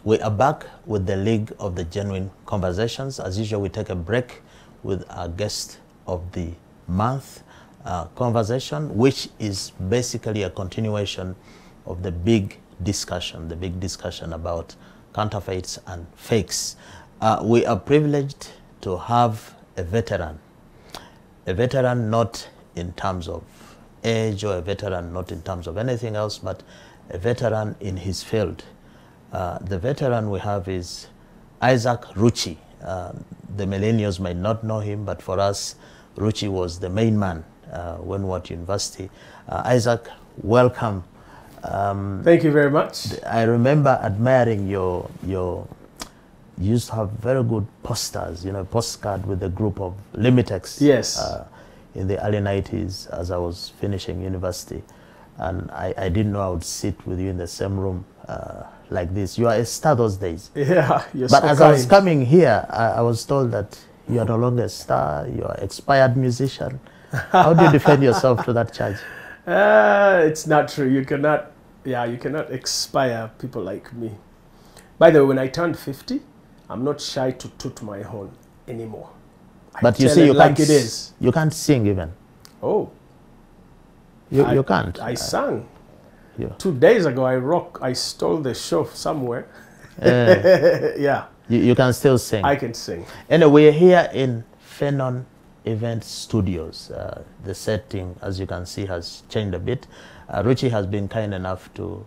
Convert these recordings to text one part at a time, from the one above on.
We are back with the League of the Genuine Conversations. As usual, we take a break with our guest of the month conversation, which is basically a continuation of the big discussion about counterfeits and fakes. We are privileged to have a veteran not in terms of age or a veteran not in terms of anything else, but a veteran in his field. The veteran we have is Issac Rucci. The millennials might not know him, but for us, Rucci was the main man when we were at university. Issac, welcome. Thank you very much. I remember admiring your you used to have very good posters, you know, postcard with a group of Limitex. Yes. In the early 90s as I was finishing university. And I didn't know I would sit with you in the same room like this. You are a star those days. Yeah, you're But so as kind. I was coming here, I was told that you are no longer a star, you are an expired musician. How do you defend yourself to that charge? It's not true. You cannot expire people like me. By the way, when I turned 50, I'm not shy to toot my horn anymore. But you see, you can't sing even. Oh. You can't. I sang. Yeah. 2 days ago, I stole the show somewhere. Yeah. You can still sing. I can sing. Anyway, we're here in Phenon Event Studios. The setting, as you can see, has changed a bit. Rucci has been kind enough to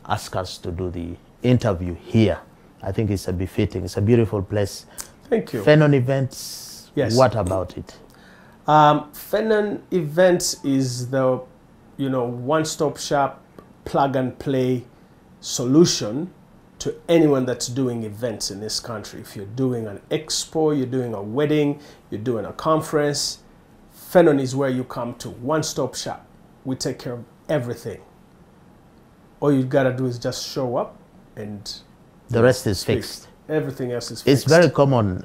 ask us to do the interview here. I think it's a befitting. It's a beautiful place. Thank you. Phenon Events, yes. What about it? Phenon Events is the, one-stop shop, plug-and-play solution to anyone that's doing events in this country. If you're doing an expo, you're doing a wedding, you're doing a conference, Phenon is where you come to. One-stop shop. We take care of everything. All you gotta do is just show up, and the rest is fixed. Everything else is fixed. It's very common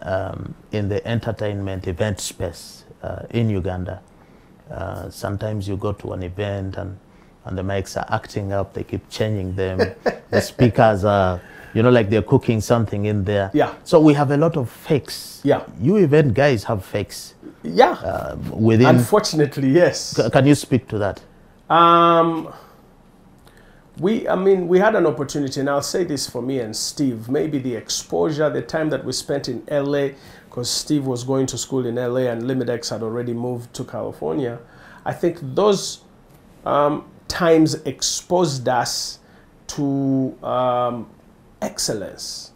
in the entertainment event space in Uganda. Sometimes you go to an event and the mics are acting up, they keep changing them. The speakers are, like they're cooking something in there. Yeah. So we have a lot of fakes. Yeah. You event guys have fakes. Yeah. Within. Unfortunately, yes. Can you speak to that? We had an opportunity, and I'll say this for me and Steve, maybe the exposure, the time that we spent in LA, because Steve was going to school in LA and Limitex had already moved to California. I think those times exposed us to excellence.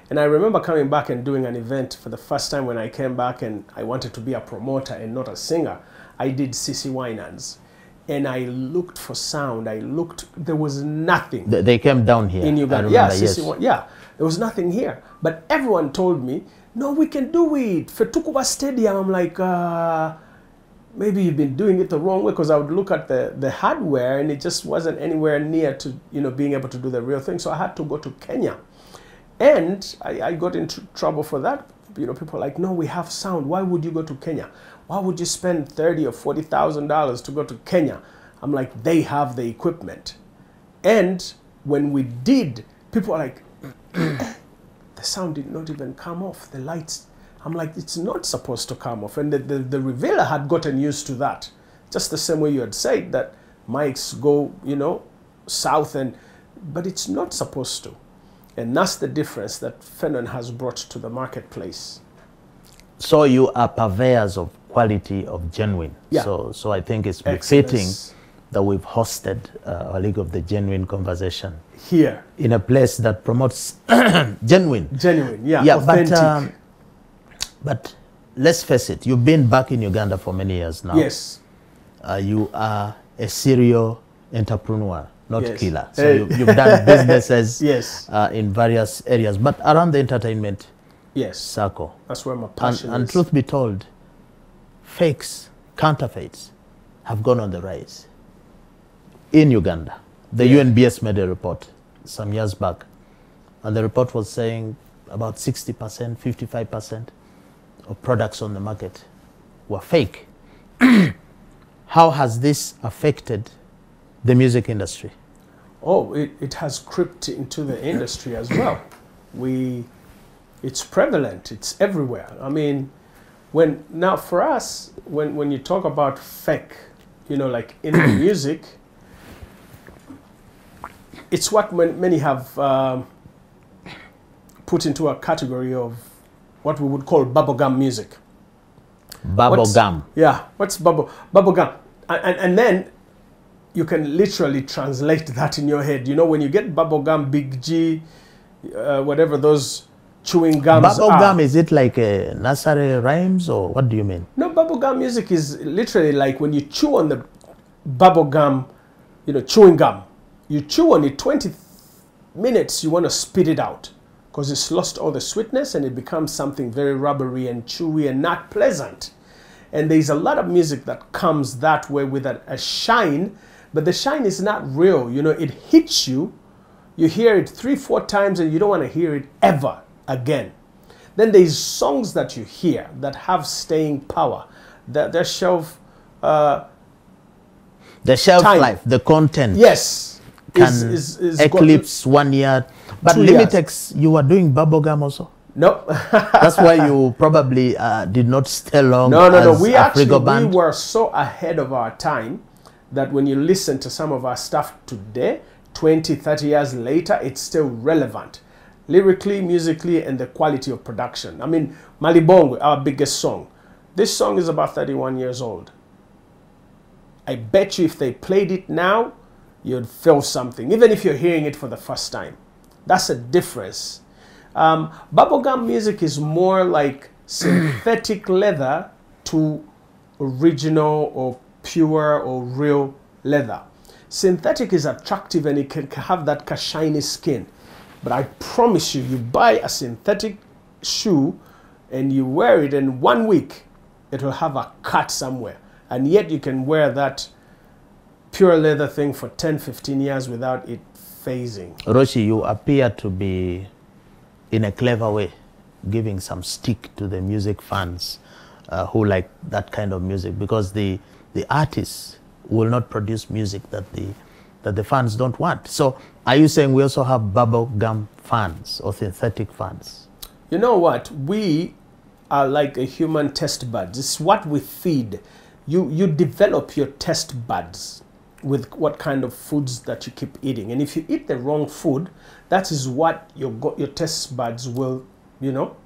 And I remember coming back and doing an event for the first time when I came back and I wanted to be a promoter and not a singer. I did CC Winans. And I looked for sound. There was nothing. They came down here. In Uganda. Yes. Yeah, there was nothing here. But everyone told me, no, we can do it. For Tukuba Stadium, I'm like, maybe you've been doing it the wrong way, because I would look at the hardware and it just wasn't anywhere near to, being able to do the real thing. So I had to go to Kenya. And I got into trouble for that. People are like, no, we have sound. Why would you go to Kenya? Why would you spend $30,000 or $40,000 to go to Kenya? I'm like, they have the equipment. And when we did, people are like, the sound did not even come off. The lights, I'm like, it's not supposed to come off. And the revealer had gotten used to that. Just the same way you had said that mics go, south, but it's not supposed to. And that's the difference that Phenon has brought to the marketplace. So you are purveyors of quality, of genuine. Yeah. So I think it's befitting that we've hosted a League of the Genuine Conversation here in a place that promotes genuine. Genuine, yeah, authentic. But let's face it, you've been back in Uganda for many years now. Yes. You are a serial entrepreneur, not yes. killer. So you've done businesses yes. In various areas, but around the entertainment yes. circle. That's where my passion is. And truth be told, fakes, counterfeits have gone on the rise in Uganda. The UNBS made a report some years back, and the report was saying about 60%, 55% of products on the market were fake. How has this affected the music industry? Oh, it has crept into the industry as well. It's prevalent. It's everywhere. I mean, now for us, when you talk about fake, you know, like in the music, it's what many have put into a category of what we would call bubblegum music. Bubblegum. Yeah. What's bubblegum? And then you can literally translate that in your head. You know, when you get bubblegum, Big G, whatever those chewing gums Bubblegum, is it like a nursery rhymes or what do you mean? No, bubblegum music is literally like when you chew on the bubblegum, you know, chewing gum. You chew on it 20 minutes, you want to spit it out because it's lost all the sweetness and it becomes something very rubbery and chewy and not pleasant. And there's a lot of music that comes that way with a shine, but the shine is not real. You know, it hits you. You hear it 3-4 times and you don't want to hear it ever again. Then there's songs that you hear that have staying power. Their shelf the shelf time. life, the content. Yes. Can eclipse 1 year. But 2 Limitex, you were doing bubblegum also? No. That's why you probably did not stay long. No. We band. were so ahead of our time that when you listen to some of our stuff today, 20, 30 years later, it's still relevant. Lyrically, musically, and the quality of production. I mean, Malibongwe, our biggest song. This song is about 31 years old. I bet you if they played it now, you'd feel something, even if you're hearing it for the first time. That's a difference. Bubblegum music is more like synthetic leather to original or pure or real leather. Synthetic is attractive and it can have that shiny skin. But I promise you, you buy a synthetic shoe and you wear it in 1 week, it will have a cut somewhere. And yet you can wear that pure leather thing for 10, 15 years without it phasing. Rucci, you appear to be, in a clever way, giving some stick to the music fans who like that kind of music, because the artists will not produce music that the fans don't want. So are you saying we also have bubblegum fans or synthetic fans? You know what? We are like a human test buds. It's what we feed. You develop your test buds with what kind of foods that you keep eating. And if you eat the wrong food, that is what your test buds will, you know,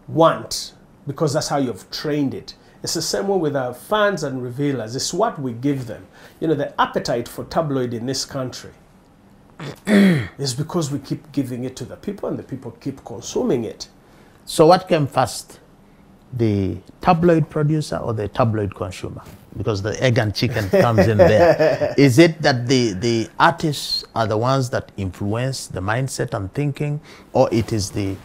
want, because that's how you've trained it. It's the same way with our fans and revealers. It's what we give them. You know, the appetite for tabloid in this country is because we keep giving it to the people and the people keep consuming it. So what came first, the tabloid producer or the tabloid consumer? Because the egg and chicken comes in there. Is it that the artists are the ones that influence the mindset and thinking, or it is the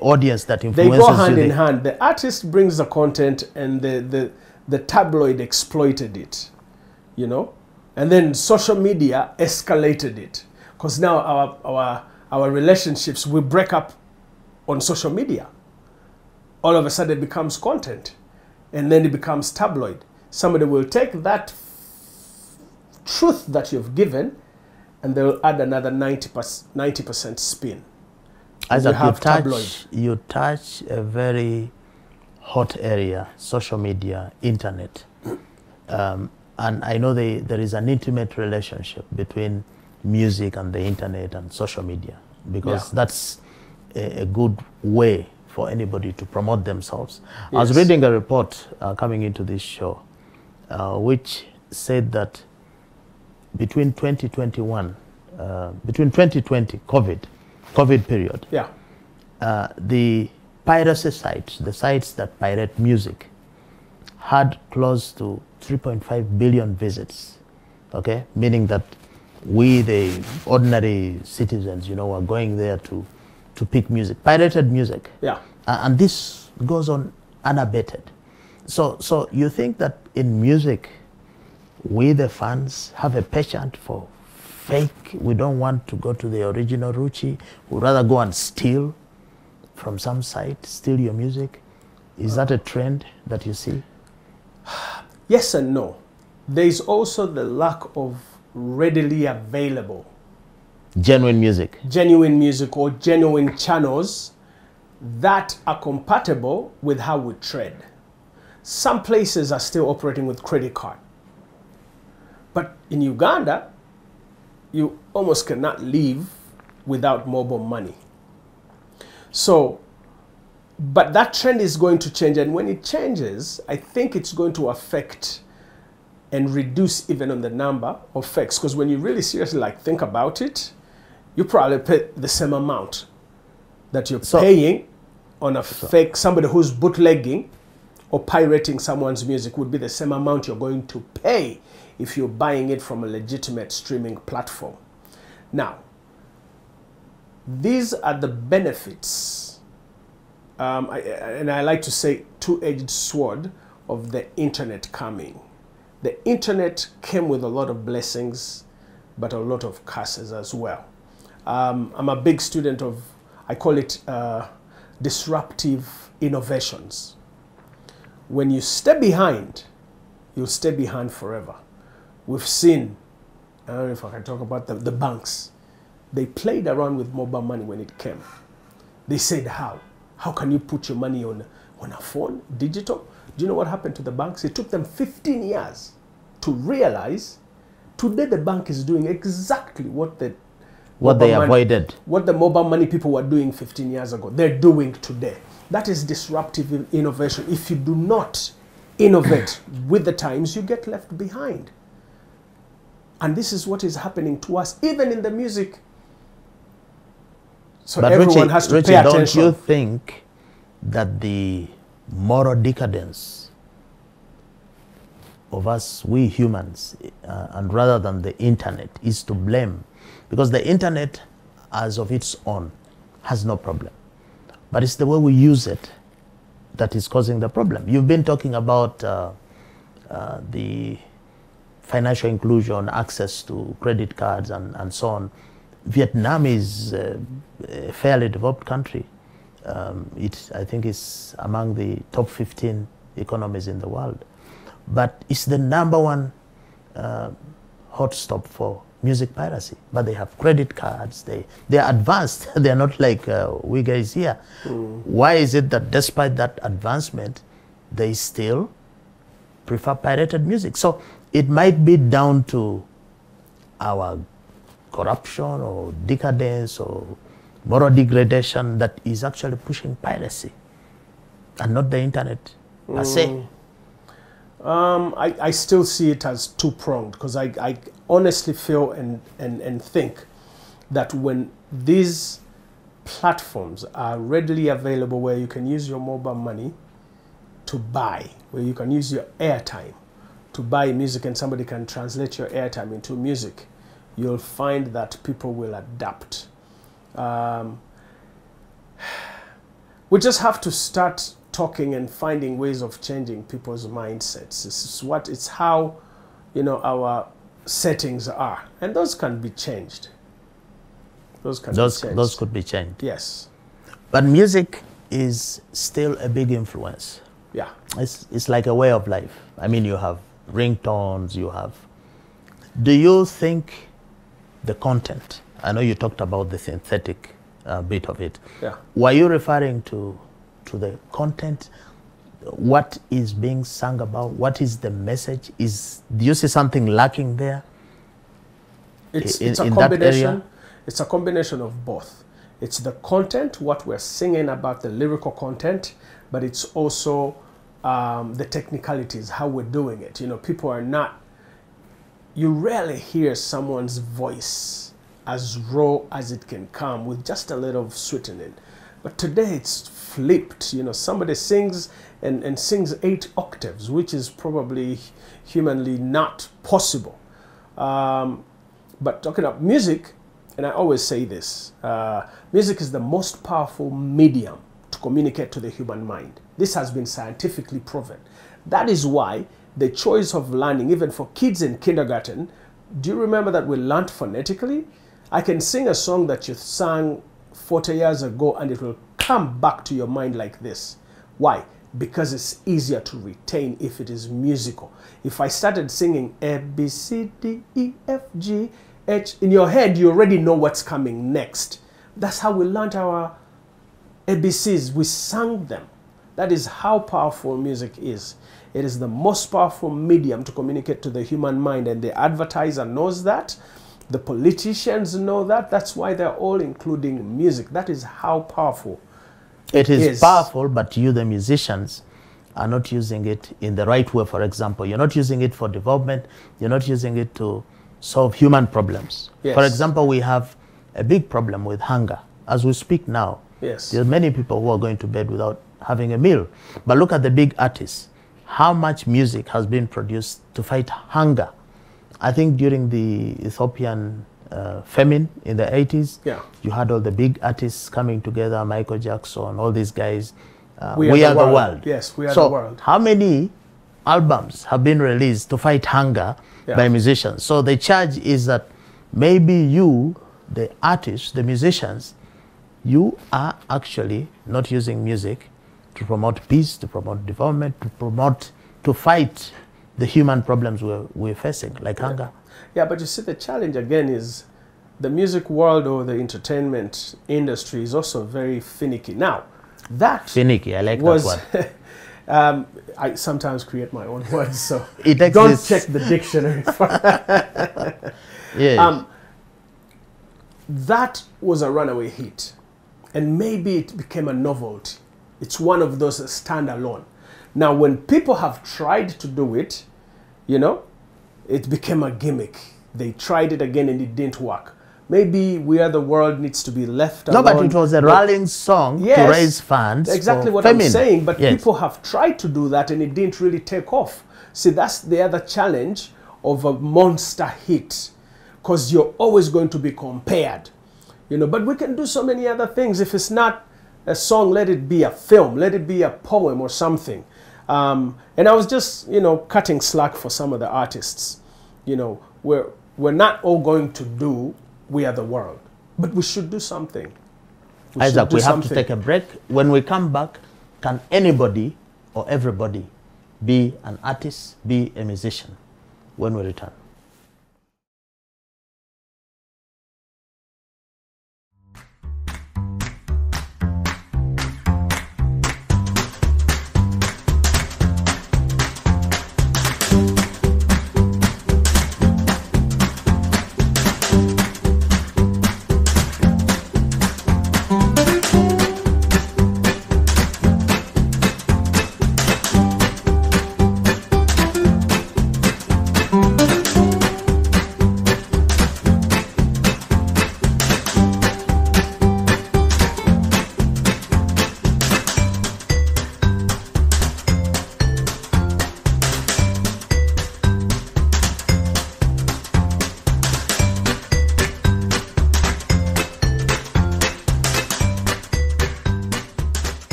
audience that influences? They go hand in hand. The artist brings the content and the tabloid exploited it, you know? And then social media escalated it. Because now our relationships, we break up on social media. All of a sudden it becomes content. And then it becomes tabloid. Somebody will take that truth that you've given and they'll add another 90% spin. Isaac, you touch a very hot area, social media, internet. And I know there is an intimate relationship between music and the internet and social media, because that's a good way for anybody to promote themselves. Yes. I was reading a report coming into this show, which said that between 2020, COVID period, the piracy sites, the sites that pirate music, had close to 3.5 billion visits, okay? Meaning that we, the ordinary citizens, you know, are going there to pick music, pirated music. Yeah. And this goes on unabated. So you think that in music, we, the fans, have a penchant for fake? We don't want to go to the original Rucci. We'd rather go and steal from some site, steal your music. Is that a trend that you see? Yes and no. There is also the lack of readily available Genuine music. Genuine music or genuine channels that are compatible with how we trade. Some places are still operating with credit card. But in Uganda, you almost cannot live without mobile money. So, but that trend is going to change, and when it changes, I think it's going to affect and reduce even on the number of fakes. Because when you really seriously think about it, you probably pay the same amount that you're paying on a fake, somebody who's bootlegging or pirating someone's music would be the same amount you're going to pay if you're buying it from a legitimate streaming platform. Now, these are the benefits, and I like to say two-edged sword of the internet coming. The internet came with a lot of blessings, but a lot of curses as well. I'm a big student of, I call it disruptive innovations. When you stay behind, you'll stay behind forever. We've seen, I don't know if I can talk about the banks. They played around with mobile money when it came. They said, how? How can you put your money on a phone, digital? Do you know what happened to the banks? It took them 15 years to realize today the bank is doing exactly what the mobile money people were doing 15 years ago. They're doing today. That is disruptive innovation. If you do not innovate with the times, you get left behind. And this is what is happening to us, even in the music. So but everyone has to pay attention. Don't you think that the moral decadence of us, we humans, and rather than the internet, is to blame? Because the internet, as of its own, has no problem. But it's the way we use it that is causing the problem. You've been talking about the financial inclusion, access to credit cards, and so on. Vietnam is a fairly developed country. I think it's among the top 15 economies in the world. But it's the #1 hot stop for music piracy. But they have credit cards. They are advanced. They are not like we guys here. Why is it that despite that advancement, they still prefer pirated music? So it might be down to our corruption or decadence or moral degradation that is actually pushing piracy, and not the internet per se. I still see it as two-pronged, because I honestly feel and think that when these platforms are readily available, where you can use your mobile money to buy, where you can use your airtime to buy music, and somebody can translate your airtime into music, you'll find that people will adapt. We just have to start talking and finding ways of changing people's mindsets. It's how, our settings are, and those can be changed. Those could be changed. Yes. But music is still a big influence. Yeah. It's like a way of life. I mean, you have ringtones, you have. Do you think the content, I know you talked about the synthetic bit of it. Yeah. Were you referring to the content? What is being sung about? What is the message? Do you see something lacking there? It's a combination. It's a combination of both. It's the content, what we're singing about, the lyrical content, but it's also the technicalities, how we're doing it. People are not. You rarely hear someone's voice as raw as it can come with just a little sweetening. But today it's flipped. Somebody sings and sings 8 octaves, which is probably humanly not possible. But talking about music, and I always say this, music is the most powerful medium to communicate to the human mind. This has been scientifically proven. That is why the choice of learning, even for kids in kindergarten, do you remember that we learned phonetically? I can sing a song that you sang 40 years ago and it will come back to your mind like this. Why? Because it's easier to retain if it is musical. If I started singing A, B, C, D, E, F, G, in your head, you already know what's coming next. That's how we learned our ABCs. We sang them. That is how powerful music is. It is the most powerful medium to communicate to the human mind, and the advertiser knows that. The politicians know that. That's why they're all including music. That is how powerful it is. Powerful, but you, the musicians, are not using it in the right way. For example, you're not using it for development. You're not using it to solve human problems. Yes. For example, we have a big problem with hunger. As we speak now, yes, there are many people who are going to bed without having a meal. But look at the big artists. How much music has been produced to fight hunger? I think during the Ethiopian famine in the 80s, you had all the big artists coming together, Michael Jackson, all these guys. We are the world. Yes, we are the world. How many albums have been released to fight hunger by musicians? So the charge is that maybe you, the artists, the musicians, you are actually not using music to promote peace, to promote development, to fight the human problems we're facing, like hunger. Yeah, but you see, the challenge again is the music world or the entertainment industry is also very finicky. Now, that finicky, I like that word. I sometimes create my own words, so it don't check the dictionary for that. Yes. That was a runaway hit, and maybe it became a novelty. It's one of those standalone. Now, when people have tried to do it, you know, it became a gimmick. They tried it again and it didn't work. Maybe We Are the World needs to be left alone. No, but it was a rallying song to raise funds. Exactly what famine. I'm saying. But people have tried to do that and it didn't really take off. See, that's the other challenge of a monster hit, because you're always going to be compared. You know, but we can do so many other things. If it's not a song, let it be a film, let it be a poem or something. And I was just, you know, cutting slack for some of the artists. You know, we're not all going to do We Are the World, but we should do something. Isaac, we have to take a break. When we come back, can anybody or everybody be an artist, be a musician? When we return.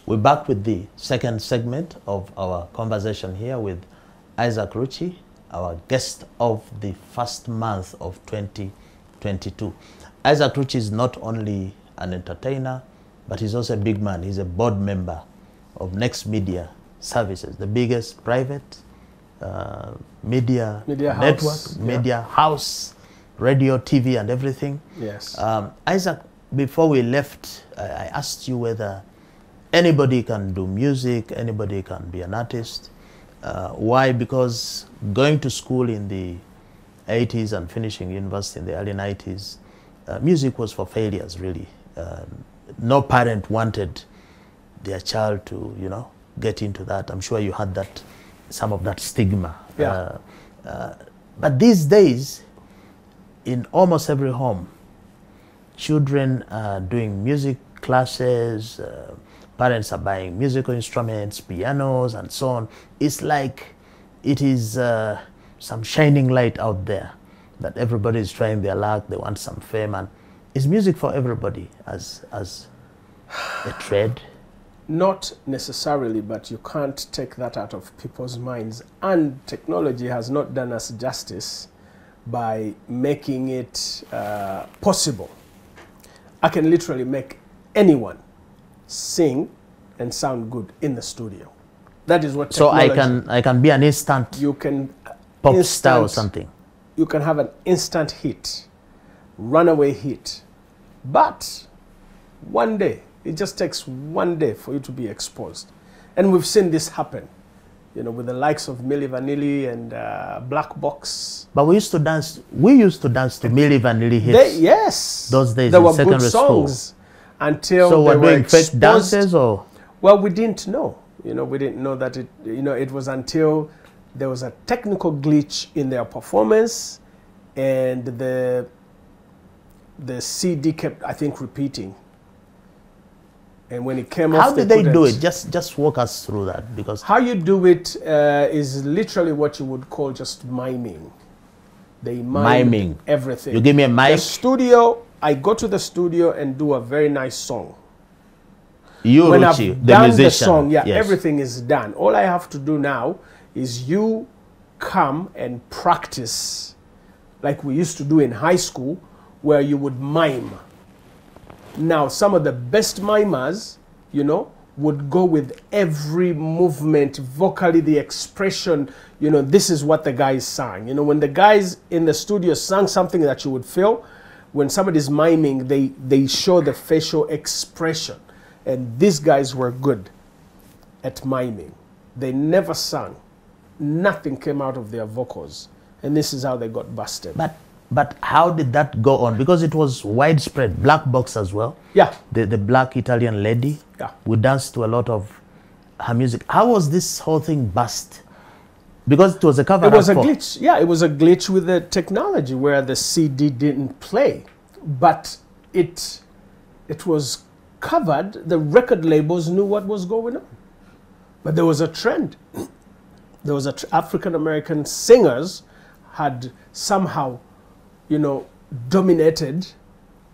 We're back with the second segment of our conversation here with Issac Rucci, our guest of the first month of 2022. Issac Rucci is not only an entertainer, but he's also a big man. He's a board member of Next Media Services, the biggest private media network, media house, radio, TV, and everything. Yes. Isaac, before we left, I asked you whether anybody can do music, anybody can be an artist. Why? Because going to school in the 80s and finishing university in the early 90s, music was for failures, really. No parent wanted their child to, you know, get into that. I'm sure you had that, some of that stigma. Yeah. But these days, in almost every home, children are doing music classes, parents are buying musical instruments, pianos, and so on. It's like it is some shining light out there that everybody is trying their luck, they want some fame, and is music for everybody as a trade? Not necessarily, but you can't take that out of people's minds. And technology has not done us justice by making it possible. I can literally make anyone sing and sound good in the studio. That is what So technology. I can be an instant You can pop star or something. You can have an instant hit, runaway hit. But one day, it just takes one day for you to be exposed. And we've seen this happen, you know, with the likes of Milli Vanilli and Black Box. But we used to dance to Milli Vanilli hits. Yes. Those days there in were secondary good songs until So they we're were doing fake exposed. dances or? Well, we didn't know. You know, we didn't know that it, you know, it was until there was a technical glitch in their performance and the CD kept, I think, repeating. And when it came off, How did they do it? Just walk us through that, because how you do it is literally what you would call just miming. They mime everything. You give me a mic. The studio, I go to the studio and do a very nice song. You, When Rucci, I've the done musician. the song, yeah, Yes. everything is done. All I have to do now is you come and practice like we used to do in high school, where you would mime. Now, some of the best mimers, you know, would go with every movement, vocally, the expression, you know, this is what the guys sang. You know, when the guys in the studio sang something that you would feel, when somebody's miming, they show the facial expression. And these guys were good at miming. They never sang. Nothing came out of their vocals. And this is how they got busted. But how did that go on? Because it was widespread. Black Box as well. Yeah. The black Italian lady. Yeah. We danced to a lot of her music. How was this whole thing bust? Because it was a cover. It was a glitch. Yeah, it was a glitch with the technology where the CD didn't play. But it was covered. The record labels knew what was going on. But there was a trend. There was African American singers had somehow, you know, dominated,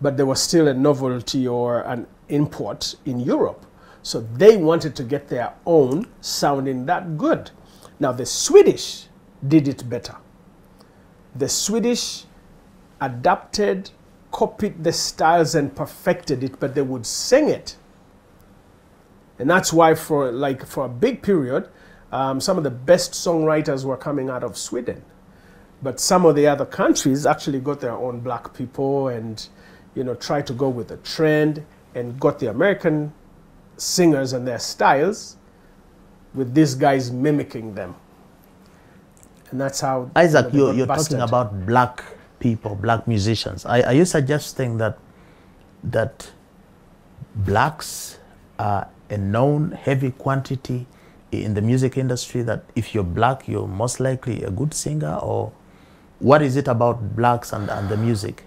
but there was still a novelty or an import in Europe. So they wanted to get their own sounding that good. Now the Swedish did it better. The Swedish adapted, copied the styles and perfected it, but they would sing it. And that's why for a big period, some of the best songwriters were coming out of Sweden. But some of the other countries actually got their own black people and, you know, tried to go with the trend and got the American singers and their styles with these guys mimicking them. And that's how... Isaac, you know, you're talking about black people, black musicians. Are you suggesting that blacks are a known heavy quantity in the music industry, that if you're black, you're most likely a good singer? Or what is it about blacks and the music?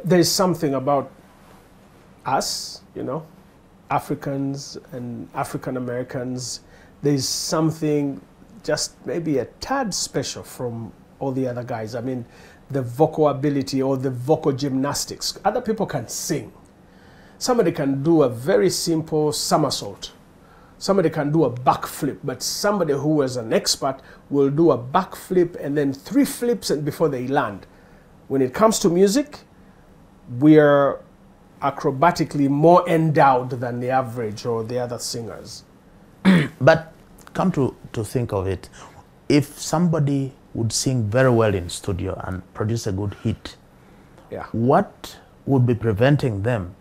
There's something about us, you know, Africans and African Americans. There's something just maybe a tad special from all the other guys. I mean, the vocal ability or the vocal gymnastics. Other people can sing. Somebody can do a very simple somersault. Somebody can do a backflip, but somebody who is an expert will do a backflip and then 3 flips and before they land. When it comes to music, we are acrobatically more endowed than the average or the other singers. But come to think of it, if somebody would sing very well in studio and produce a good hit, yeah, what would be preventing them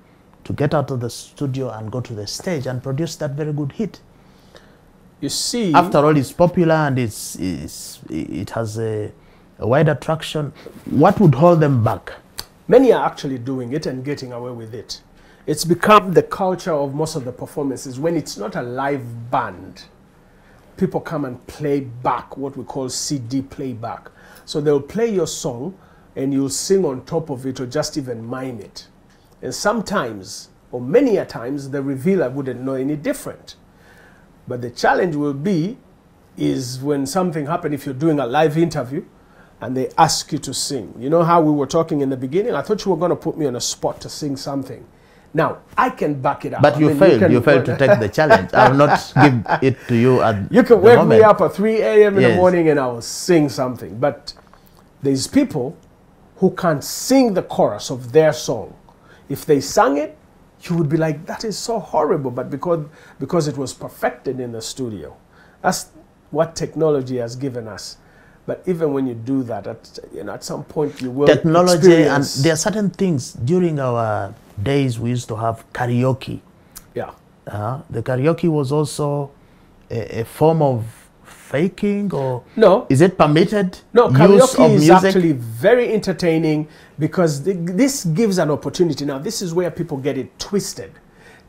to get out of the studio and go to the stage and produce that very good hit? You see, after all, it's popular and it has a wide attraction. What would hold them back? Many are actually doing it and getting away with it. It's become the culture of most of the performances. When it's not a live band, people come and play back, what we call CD playback. So they'll play your song and you'll sing on top of it or just even mime it. And sometimes, or many a times, the revealer wouldn't know any different. But the challenge will be is when something happens, if you're doing a live interview and they ask you to sing. You know how we were talking in the beginning? I thought you were going to put me on a spot to sing something. Now, I can back it up. But you failed. You failed to take the challenge. I will not give it to you at You can the wake moment. me up at 3 a.m. in Yes. the morning and I will sing something. But there's people who can't sing the chorus of their song. If they sang it, you would be like, that is so horrible, but because it was perfected in the studio. That's what technology has given us. But even when you do that, at some point you will experience. And there are certain things. During our days, we used to have karaoke. Yeah. The karaoke was also a form of faking, or no? Is it permitted? No, use karaoke of is music? actually very entertaining because this gives an opportunity. Now, this is where people get it twisted.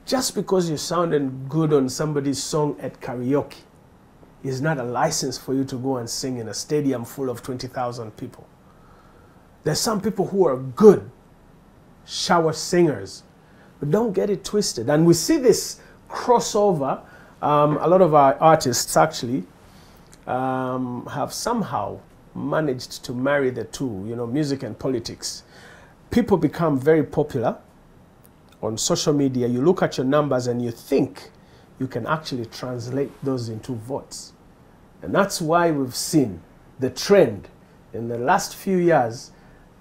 Just because you're sounding good on somebody's song at karaoke is not a license for you to go and sing in a stadium full of 20,000 people. There's some people who are good shower singers, but don't get it twisted. And we see this crossover. A lot of our artists actually have somehow managed to marry the two, music and politics. People become very popular on social media. You look at your numbers and you think you can actually translate those into votes. And that's why we've seen the trend in the last few years.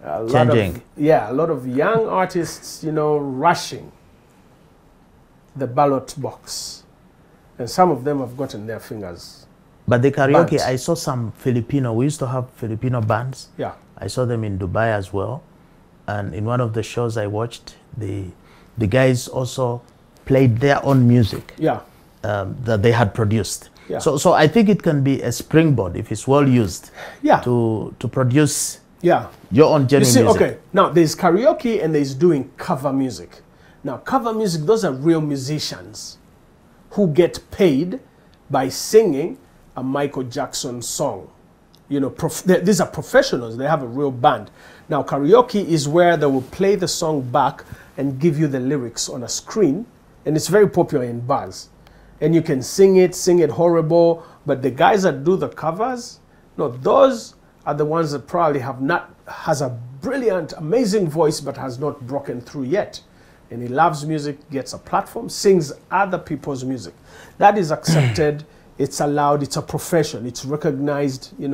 A lot of young artists, rushing the ballot box. And some of them have gotten their fingers. But the karaoke, burnt. I saw some Filipino, we used to have Filipino bands. Yeah. I saw them in Dubai as well. And in one of the shows I watched, the guys also played their own music. Yeah. That they had produced. Yeah. So I think it can be a springboard if it's well used. Yeah. To produce your own genuine music. Okay, now there's karaoke and there's doing cover music. Now cover music, those are real musicians who get paid by singing a Michael Jackson song. These are professionals, they have a real band. Now karaoke is where they will play the song back and give you the lyrics on a screen, and it's very popular in bars. And you can sing it horrible, but the guys that do the covers, no, those are the ones that probably has a brilliant, amazing voice, but has not broken through yet. And he loves music, gets a platform, sings other people's music. That is accepted, it's allowed, it's a profession, it's recognized, in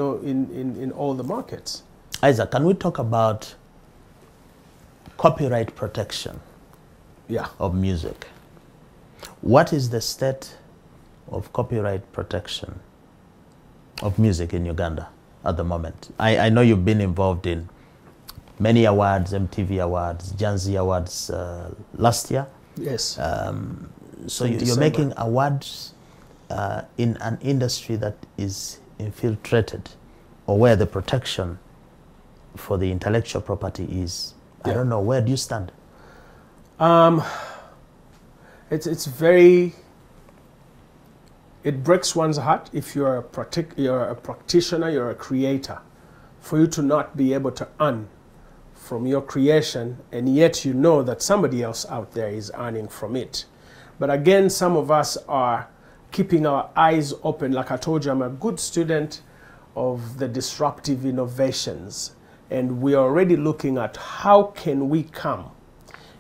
all the markets. Isaac, can we talk about copyright protection of music? What is the state of copyright protection of music in Uganda at the moment? I know you've been involved in many awards, MTV Awards, Janzi Awards last year. Yes. So you're making awards in an industry that is infiltrated, or where the protection for the intellectual property is. I don't know, where do you stand? It's very, it breaks one's heart if you're a practitioner, you're a creator, for you to not be able to earn from your creation, and yet you know that somebody else out there is earning from it. But again, some of us are keeping our eyes open. Like I told you, I'm a good student of the disruptive innovations, and we're already looking at how can we come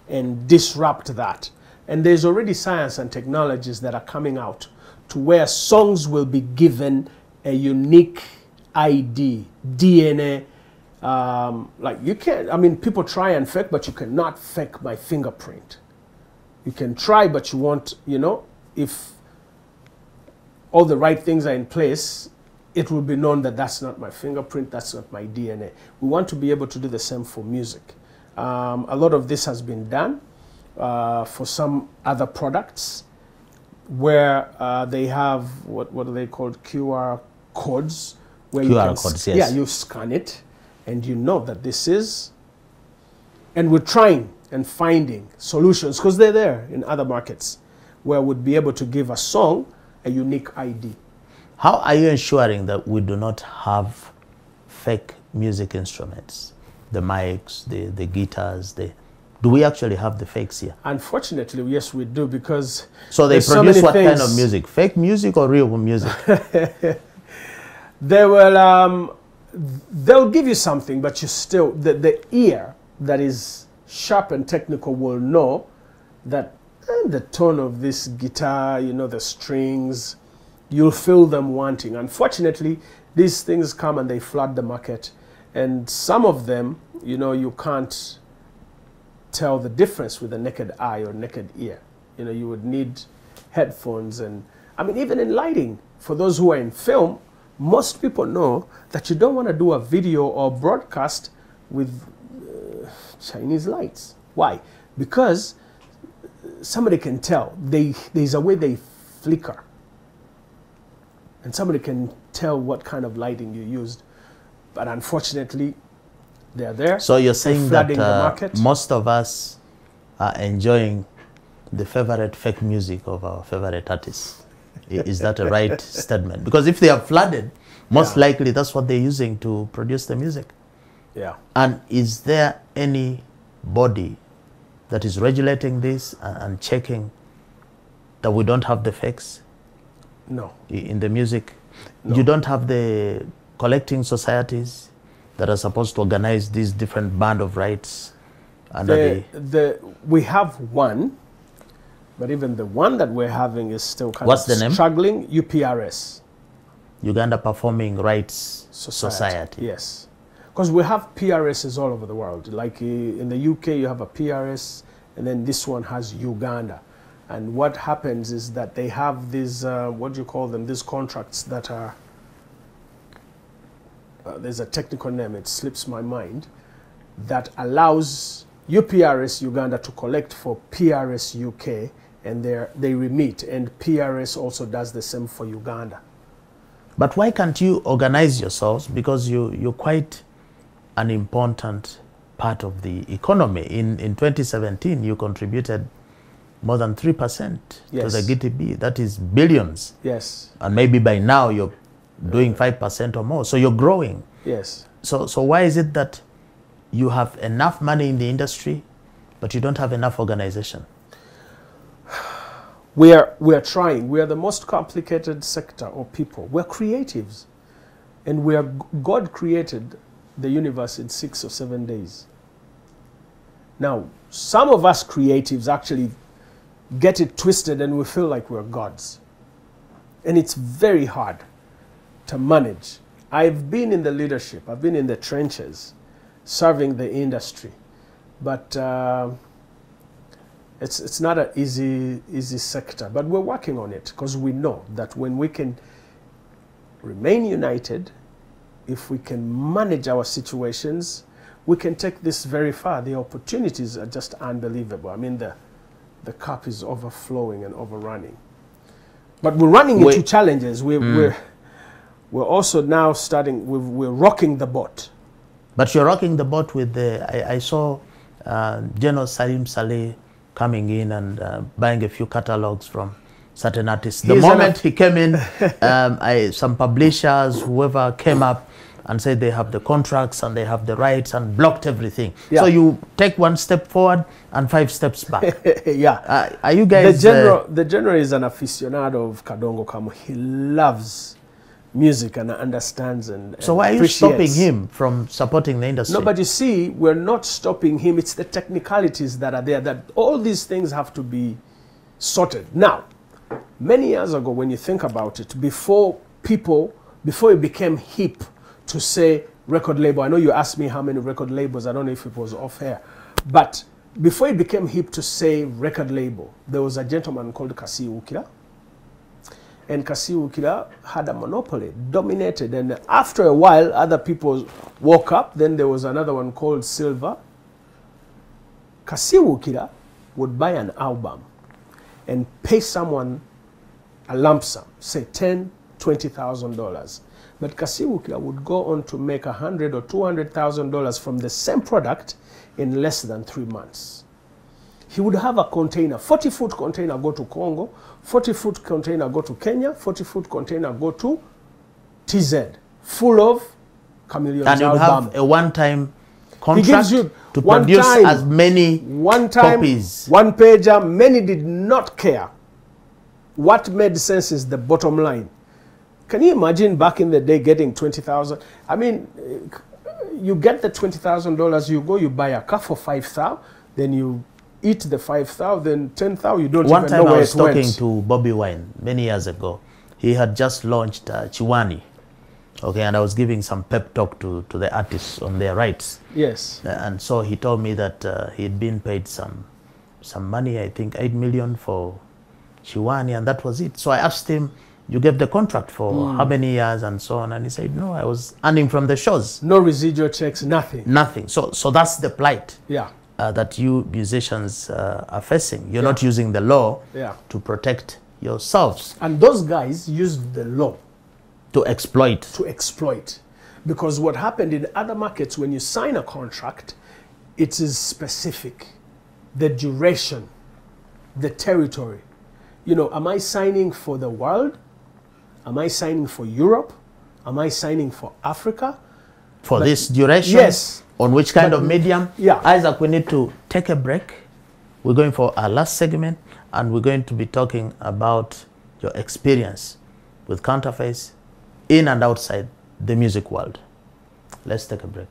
and disrupt that. And there's already science and technologies that are coming out to where songs will be given a unique ID, DNA. Like you can't, people try and fake, but you cannot fake my fingerprint. You can try, but you won't, if all the right things are in place, it will be known that that's not my fingerprint, that's not my DNA. We want to be able to do the same for music. A lot of this has been done for some other products where they have, what are they called, QR codes. Where codes, yes. Yeah, you scan it and you know that this is, and we're trying and finding solutions, because they're there in other markets, where we'd be able to give a song a unique ID. How are you ensuring that we do not have fake music instruments? The mics, the guitars, do we actually have the fakes here? Unfortunately, yes, we do, because so they produce what kind of music? Fake music or real music? They will, they'll give you something, but you still, the ear that is sharp and technical will know that the tone of this guitar, the strings, you'll feel them wanting. Unfortunately, these things come and they flood the market. And some of them, you can't tell the difference with a naked eye or naked ear. You know, you would need headphones, and I mean, even in lighting, for those who are in film, most people know that you don't want to do a video or broadcast with Chinese lights. Why? Because somebody can tell. There's a way they flicker. And somebody can tell what kind of lighting you used. But unfortunately, they're there. So you're saying that the market. Most of us are enjoying the favorite fake music of our favorite artists. Is that a right statement? Because if they are flooded, most likely that's what they're using to produce the music. Yeah. And is there any body that is regulating this and checking that we don't have the fakes? No. In the music? No. You don't have the collecting societies that are supposed to organize these different band of rights under we have one, but even the one that we're having is still kind What's of the name? struggling. UPRS. Uganda Performing Rights Society. Yes. Because we have PRSs all over the world. Like in the UK, you have a PRS, and then this one has Uganda. And what happens is that they have these, what do you call them, these contracts that are, there's a technical name, it slips my mind, that allows UPRS Uganda to collect for PRS UK, and they remit, and PRS also does the same for Uganda. But why can't you organize yourselves? Because you're quite an important part of the economy. In 2017, you contributed more than 3% Yes. to the GDP. That is billions. Yes. And maybe by now you're doing 5% or more. So you're growing. Yes. So why is it that you have enough money in the industry, but you don't have enough organization? We are trying. We are the most complicated sector of people. We're creatives. And God created the universe in 6 or 7 days. Now, some of us creatives actually get it twisted and we feel like we're gods. And it's very hard to manage. I've been in the leadership. I've been in the trenches serving the industry. But it's not an easy sector, but we're working on it because we know that when we can remain united, if we can manage our situations, we can take this very far. The opportunities are just unbelievable. I mean, the cup is overflowing and overrunning. But we're running into challenges. We're also now starting. We're rocking the boat. But you're rocking the boat with I saw General Salim Saleh coming in and buying a few catalogs from certain artists. The moment he came in, some publishers, whoever came up and said they have the contracts and they have the rights and blocked everything. Yeah. So you take one step forward and 5 steps back. Yeah. Are you guys... The general is an aficionado of Kadongo Kamu. He loves music and understands and so why are you stopping him from supporting the industry? No, but you see, we're not stopping him. It's the technicalities that are there, that all these things have to be sorted. Now, many years ago, when you think about it, before it became hip to say record label, I know you asked me how many record labels, I don't know if it was off air, but before it became hip to say record label, there was a gentleman called Kasi Ukira. And Kasi Ukira had a monopoly, dominated. And after a while, other people woke up. Then there was another one called Silver. Kasi Ukira would buy an album and pay someone a lump sum, say $10,000, $20,000. But Kasi Ukira would go on to make $100,000 or $200,000 from the same product in less than 3 months. He would have a container, 40-foot container go to Congo, 40-foot container go to Kenya, 40-foot container go to TZ, full of Chameleon's album. And you have a one-time contract to produce as many copies. One pager, many did not care. What made sense is the bottom line. Can you imagine back in the day getting 20,000? I mean, you get the $20,000, you go, you buy a car for 5,000, then you eat the 5,000, then 10,000, you don't even know where it went. One time I was talking to Bobby Wine many years ago. He had just launched Chiwani Okay, and I was giving some pep talk to the artists on their rights. Yes. And so he told me that he'd been paid some money, I think 8 million for Chiwani, and that was it. So I asked him, you gave the contract for how many years and so on? And he said, no, I was earning from the shows. No residual checks, nothing. Nothing. So that's the plight. Yeah. That you musicians are facing. You're not using the law to protect yourselves. And those guys used the law to exploit. To exploit. Because what happened in other markets, when you sign a contract, it is specific. The duration, the territory. You know, am I signing for the world? Am I signing for Europe? Am I signing for Africa? For this duration? Yes. On which kind of medium? Yeah. Isaac, we need to take a break. We're going for our last segment, and we're going to be talking about your experience with Counterfeits in and outside the music world. Let's take a break.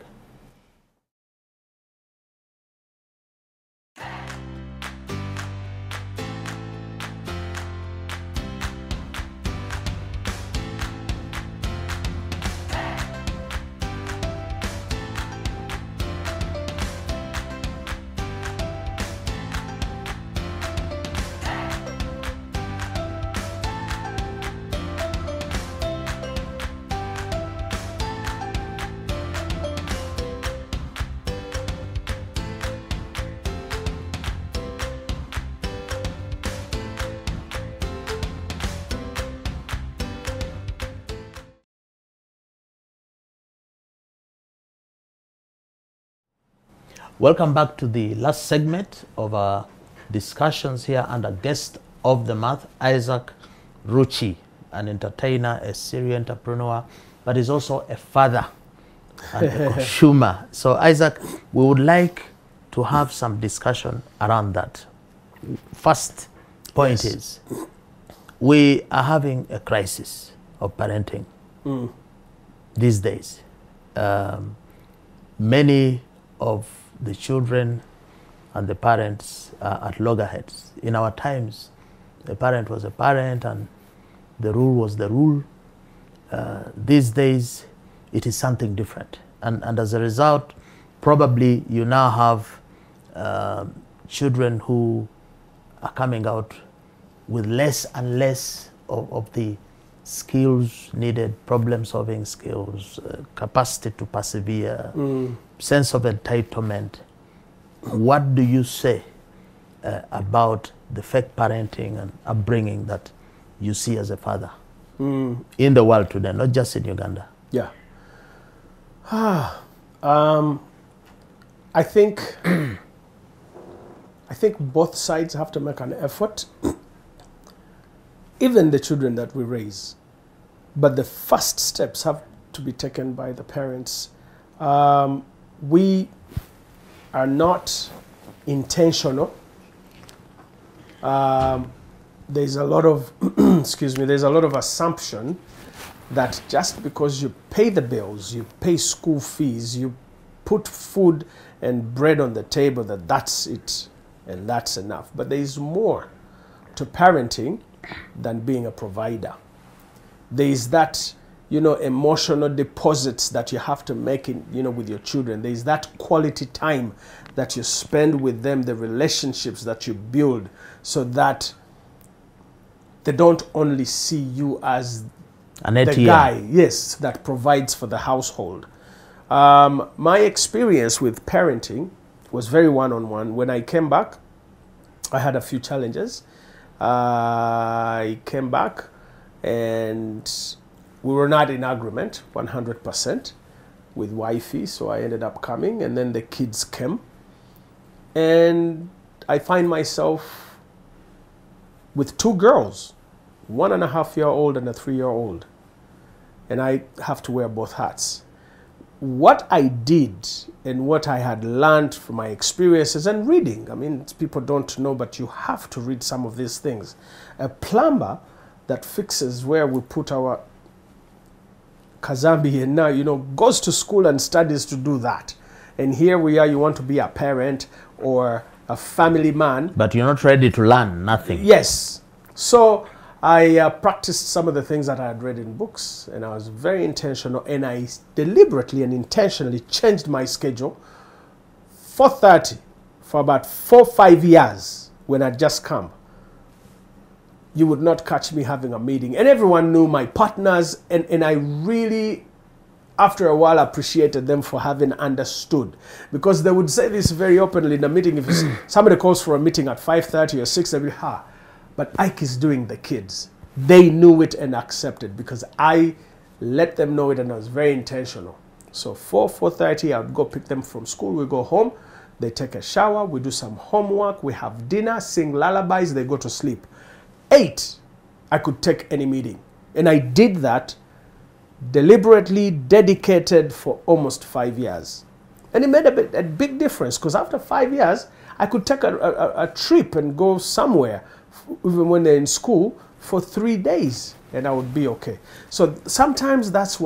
Welcome back to the last segment of our discussions here, and a guest of the month, Issac Rucci, an entertainer, a serial entrepreneur, but is also a father and a consumer. So Isaac, we would like to have some discussion around that. First point is, we are having a crisis of parenting these days. Many of the children and the parents are at loggerheads. In our times, the parent was a parent and the rule was the rule. These days, it is something different. And as a result, probably you now have children who are coming out with less and less of the skills needed, problem-solving skills, capacity to persevere, sense of entitlement. What do you say about the fake parenting and upbringing that you see as a father in the world today, not just in Uganda? Yeah. I think both sides have to make an effort, even the children that we raise. But the first steps have to be taken by the parents. We are not intentional. There's a lot of, excuse me, there's a lot of assumption that just because you pay the bills, you pay school fees, you put food and bread on the table, that's it and that's enough. But there is more to parenting than being a provider. There is that, emotional deposits that you have to make in, with your children. There is that quality time that you spend with them, the relationships that you build, so that they don't only see you as the guy, yes, that provides for the household. My experience with parenting was very one-on-one. When I came back, I had a few challenges. I came back and we were not in agreement 100% with wifey, so I ended up coming, and then the kids came. And I find myself with two girls, 1.5-year-old and a 3-year-old. And I have to wear both hats. What I did and what I had learned from my experiences and reading, I mean, people don't know, but you have to read some of these things. A plumber that fixes where we put our Kazambi and now, goes to school and studies to do that. And here we are, you want to be a parent or a family man. But you're not ready to learn nothing. Yes. So I practiced some of the things that I had read in books, and I was very intentional, and I deliberately and intentionally changed my schedule. 4:30 for about 4 or 5 years when I'd just come. You would not catch me having a meeting. And everyone knew my partners, and I really, after a while, appreciated them for having understood. Because they would say this very openly in a meeting. If somebody calls for a meeting at 5:30 or 6, they'd be, but Ike is doing the kids. They knew it and accepted because I let them know it, and I was very intentional. So 4:30, I would go pick them from school. We go home. They take a shower. We do some homework. We have dinner, sing lullabies. They go to sleep. 8, I could take any meeting. And I did that deliberately, dedicated for almost 5 years. And it made a big difference because after 5 years, I could take a trip and go somewhere, even when they're in school, for 3 days, and I would be okay. So sometimes that's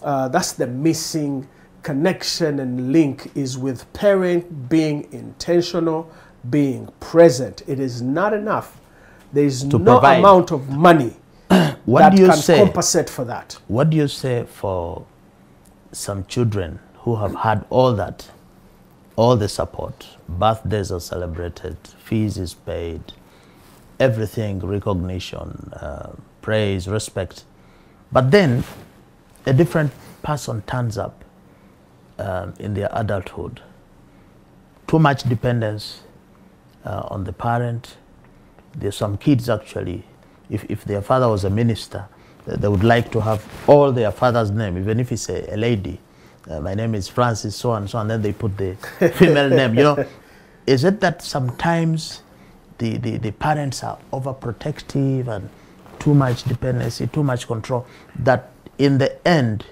the missing connection and link, is with parent being intentional, being present. It is not enough. There is no provide. amount of money What do you can say? compensate for that. What do you say for some children who have had all that, all the support, birthdays are celebrated, fees is paid, everything, recognition, praise, respect, but then a different person turns up in their adulthood? Too much dependence on the parent. There's some kids actually, if their father was a minister, they would like to have all their father's name, even if it's a lady. My name is Francis, so and so, and then they put the female name. You know, is it that sometimes the parents are overprotective and too much dependency, too much control, that in the end,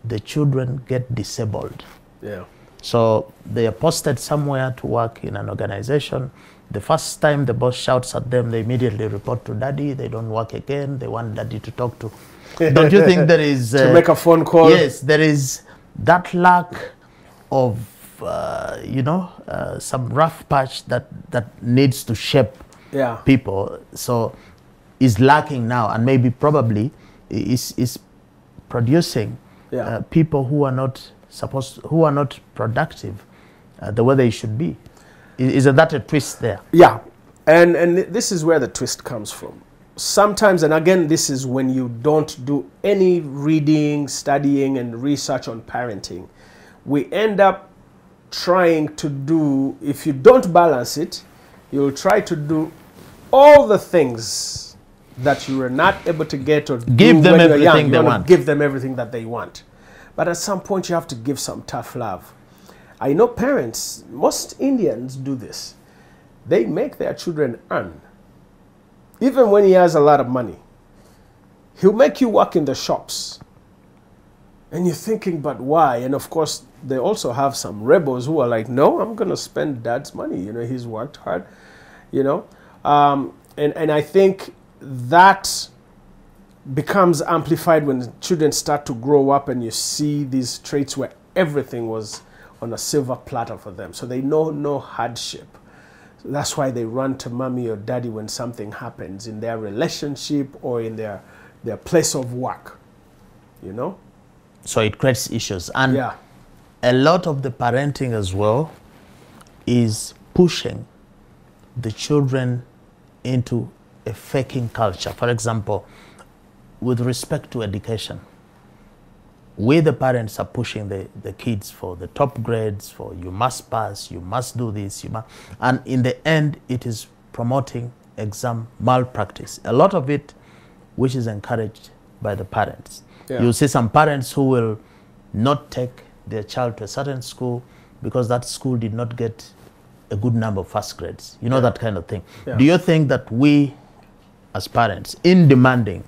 the children get disabled? Yeah. So they are posted somewhere to work in an organization. The first time the boss shouts at them, they immediately report to daddy. They don't work again. They want daddy to talk to. Don't you think there is... to make a phone call? Yes, there is that lack of, some rough patch that needs to shape people. So is lacking now, and maybe probably is producing people who are not who are not productive the way they should be. Isn't that a twist there? Yeah, and this is where the twist comes from. Sometimes, and again, this is when you don't do any reading, studying, and research on parenting. We end up trying to do, if you don't balance it, you'll try to do all the things that you were not able to get or give them everything they want. Give them everything that they want. But at some point, you have to give some tough love. I know parents, most Indians do this. They make their children earn. Even when he has a lot of money, he'll make you work in the shops. And you're thinking, but why? And of course, they also have some rebels who are like, no, I'm going to spend dad's money. You know, he's worked hard, you know. And I think that becomes amplified when children start to grow up and you see these traits where everything was on a silver platter for them. So they know no hardship. So that's why they run to mommy or daddy when something happens in their relationship or in their place of work, you know? So it creates issues. And a lot of the parenting as well is pushing the children into a faking culture. For example, with respect to education, we the parents are pushing the kids for the top grades, for you must pass, you must do this, and in the end it is promoting exam malpractice. A lot of it which is encouraged by the parents. You'll see some parents who will not take their child to a certain school because that school did not get a good number of first grades. You know, that kind of thing. Do you think that we as parents, in demanding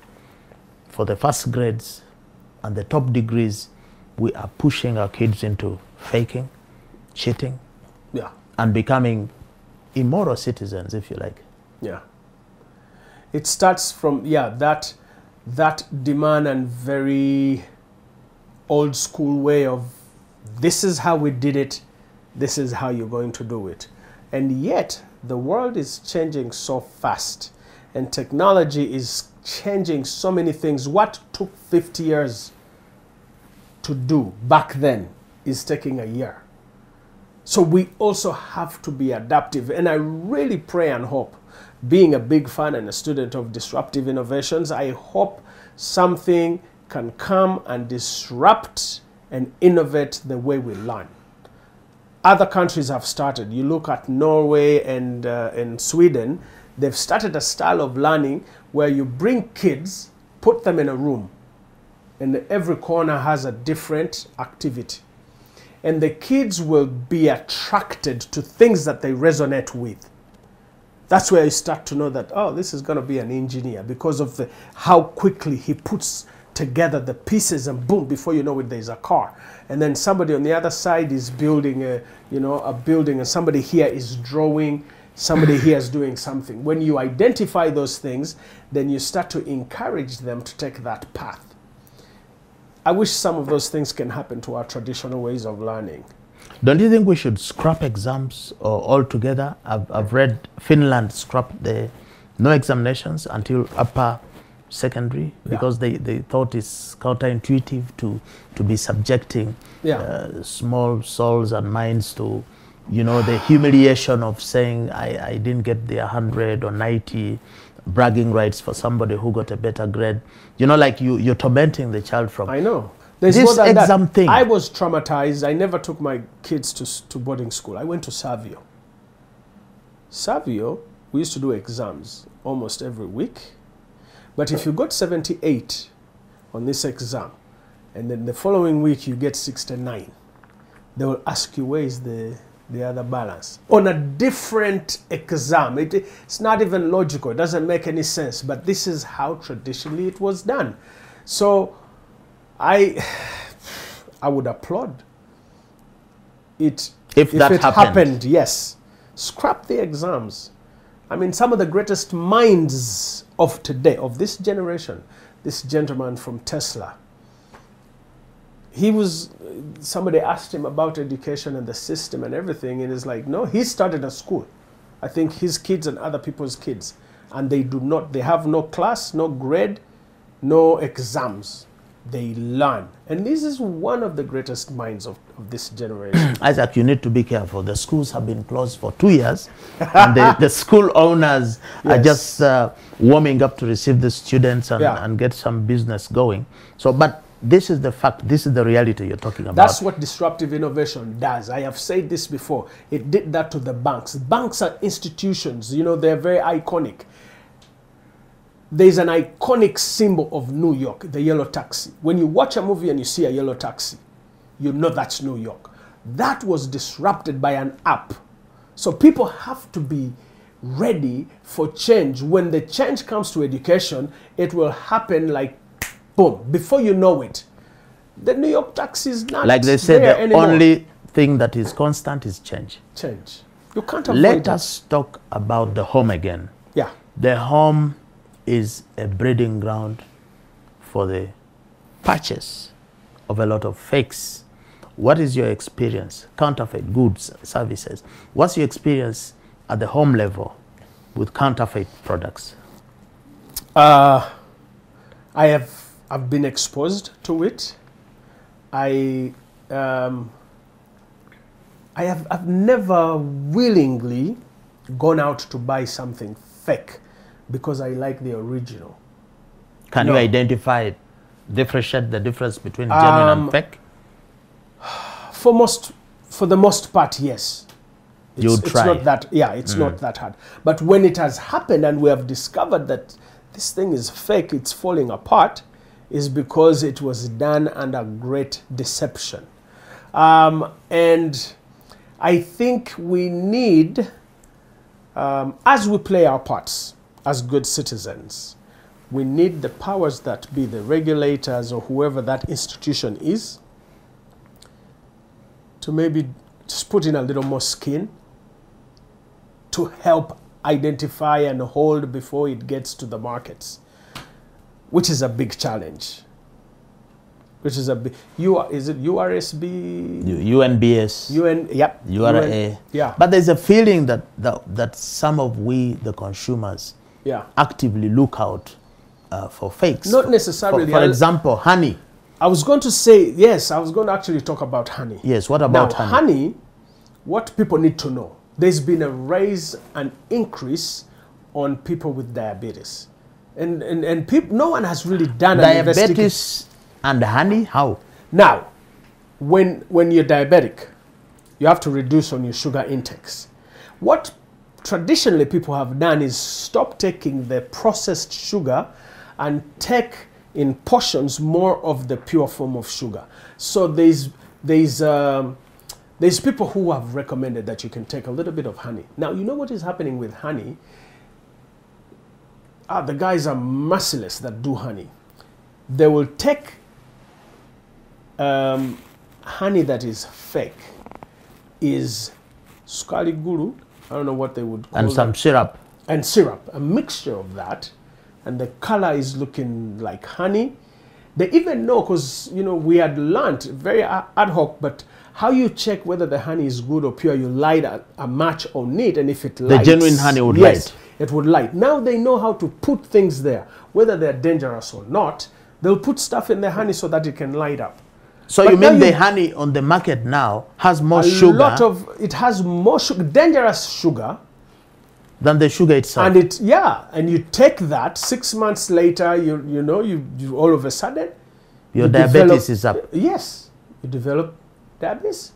for the first grades and the top degrees, we are pushing our kids into faking, cheating, and becoming immoral citizens, if you like? Yeah. It starts from, that demand and very old school way of, this is how we did it, this is how you're going to do it. And yet, the world is changing so fast. and technology is changing so many things. What took 50 years to do back then is taking a year. So we also have to be adaptive. And I really pray and hope, being a big fan and a student of disruptive innovations, I hope something can come and disrupt and innovate the way we learn. Other countries have started. You look at Norway and Sweden, they've started a style of learning where you bring kids, put them in a room, and every corner has a different activity. And the kids will be attracted to things that they resonate with. That's where you start to know that, oh, this is going to be an engineer because of how quickly he puts together the pieces, and boom, before you know it, there's a car. And then somebody on the other side is building a building, and somebody here is drawing, somebody here is doing something. When you identify those things, then you start to encourage them to take that path. I wish some of those things can happen to our traditional ways of learning. Don't you think we should scrap exams altogether? I've read Finland scrapped the no examinations until upper secondary because they thought it's counterintuitive to be subjecting small souls and minds to, you know, the humiliation of saying I didn't get the 100 or 90 bragging rights for somebody who got a better grade. You know, like you're tormenting the child from. I know. There's this exam thing. I was traumatized. I never took my kids to boarding school. I went to Savio. Savio, we used to do exams almost every week. But if you got 78 on this exam, and then the following week you get 69, they will ask you, where is the other balance? On a different exam. It's not even logical. It doesn't make any sense. But this is how traditionally it was done. So I would applaud it if that it happened. Yes. Scrap the exams. I mean, some of the greatest minds of today, of this generation, this gentleman from Tesla, somebody asked him about education and the system and everything, and he's like, no, he started a school. I think his kids and other people's kids, and they have no class, no grade, no exams. They learn. And this is one of the greatest minds of this generation. Isaac, you need to be careful. The schools have been closed for 2 years, and the school owners are just warming up to receive the students and get some business going. So, but this is the fact, this is the reality you're talking about. That's what disruptive innovation does. I have said this before. It did that to the banks. Banks are institutions, you know, they're very iconic. There's an iconic symbol of New York, the yellow taxi. When you watch a movie and you see a yellow taxi, you know that's New York. That was disrupted by an app. So people have to be ready for change. When the change comes to education, it will happen like boom, before you know it. The New York taxi is not like they said, the anymore. Only thing that is constant is change. Change. You can't avoid Let us talk about the home again. Yeah. The home is a breeding ground for the purchase of a lot of fakes. What is your experience? Counterfeit goods, services. What's your experience at the home level with counterfeit products? I've been exposed to it. I've never willingly gone out to buy something fake because I like the original. Can you identify it, differentiate the difference between genuine and fake? For the most part, yes. You try. It's not that, it's not that hard. But when it has happened and we have discovered that this thing is fake, it's falling apart, is because it was done under great deception. And I think we need, as we play our parts as good citizens, we need the powers that be, the regulators or whoever that institution is, to maybe just put in a little more skin to help identify and hold before it gets to the markets, which is a big challenge. Which is a big, is it URSB? UNBS. Yep. URA. Yeah. But there's a feeling that some of we, the consumers, actively look out for fakes. Not necessarily. For example, honey. I was going to say, yes, I was going to actually talk about honey. Yes, what about honey? Honey, what people need to know, there's been a rise and increase on people with diabetes. And people, no one has really done diabetes and honey, how? Now, when you're diabetic, you have to reduce on your sugar intakes. What traditionally people have done is stop taking the processed sugar and take in portions more of the pure form of sugar. So there's people who have recommended that you can take a little bit of honey. Now, you know what is happening with honey? The guys are merciless that do honey. They will take honey that is fake, is sukari guru, I don't know what they would call it. And some syrup. And syrup, a mixture of that. And the color is looking like honey. They even know, because, you know, we had learned very ad hoc, but how you check whether the honey is good or pure, you light a match on it, and if it lights... The genuine honey would light. It would light. Now they know how to put things there, whether they're dangerous or not. They'll put stuff in the honey so that it can light up. So but you mean the honey on the market now has more sugar? It has more sugar, dangerous sugar, than the sugar itself. And and you take that 6 months later, you all of a sudden your diabetes is up. Yes, you develop diabetes,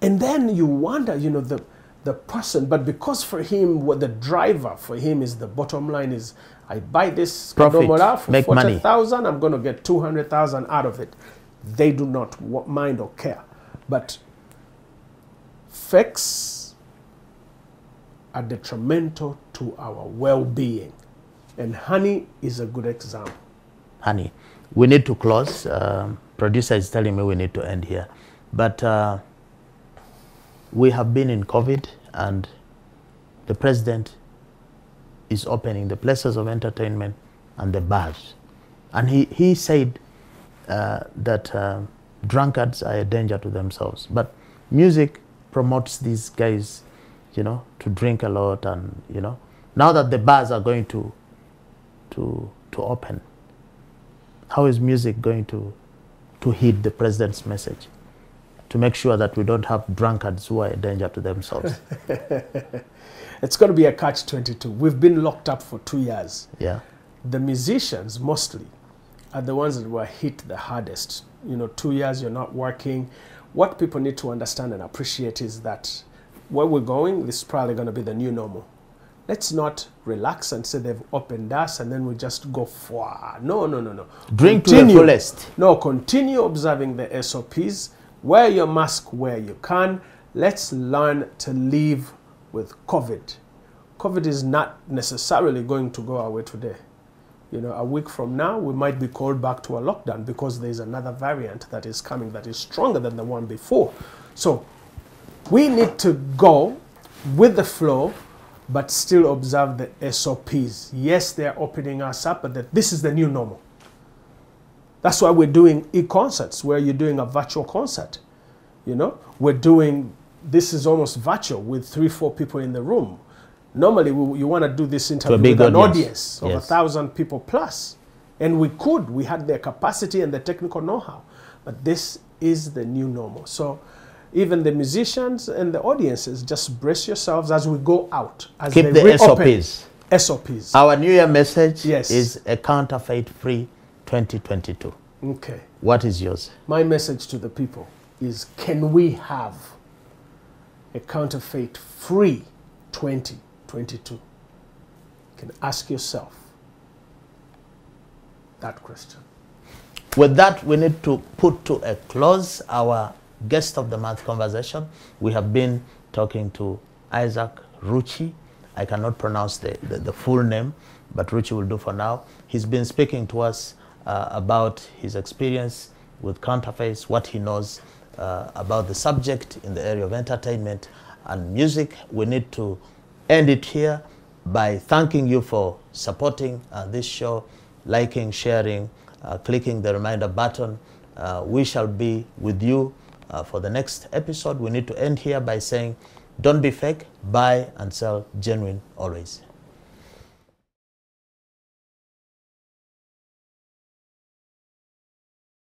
and then you wonder, the person. But because for him, what the driver for him is the bottom line is, I buy this profit, for make 40,000, I'm going to get 200,000 out of it. They do not mind or care, but fakes are detrimental to our well-being, and honey is a good example. Honey, we need to close. Producer is telling me we need to end here, but we have been in COVID, and the president is opening the places of entertainment and the bars, and he said that drunkards are a danger to themselves, but music promotes these guys, to drink a lot, and now that the bars are going to open, how is music going to heed the president's message to make sure that we don't have drunkards who are a danger to themselves? It's going to be a catch-22. We've been locked up for 2 years. Yeah. The musicians mostly are the ones that were hit the hardest. 2 years you're not working. What people need to understand and appreciate is that where we're going, this is probably going to be the new normal. Let's not relax and say they've opened us and then we just go far. No. Drink to the fullest. No, continue observing the SOPs. Wear your mask where you can. Let's learn to live with COVID. COVID is not necessarily going to go away today. A week from now, we might be called back to a lockdown because there's another variant that is coming that is stronger than the one before. So we need to go with the flow, but still observe the SOPs. Yes, they're opening us up, but this is the new normal. That's why we're doing e-concerts, where you're doing a virtual concert. We're doing, this is almost virtual with 3-4 people in the room. Normally, you want to do this interview with an audience of 1,000 people plus. And we had the capacity and the technical know-how. But this is the new normal. So even the musicians and the audiences, just brace yourselves as we go out. As keep the SOPs. SOPs. Our New Year message is a counterfeit-free 2022. Okay. What is yours? My message to the people is, can we have a counterfeit-free 2022? You can ask yourself that question. With that, we need to put to a close our guest of the month conversation. We have been talking to Issac Rucci. I cannot pronounce the full name, but Rucci will do for now. He's been speaking to us about his experience with counterfeits, what he knows about the subject in the area of entertainment and music. We need to end it here by thanking you for supporting this show, liking, sharing, clicking the reminder button. We shall be with you for the next episode. We need to end here by saying, don't be fake, buy and sell genuine always.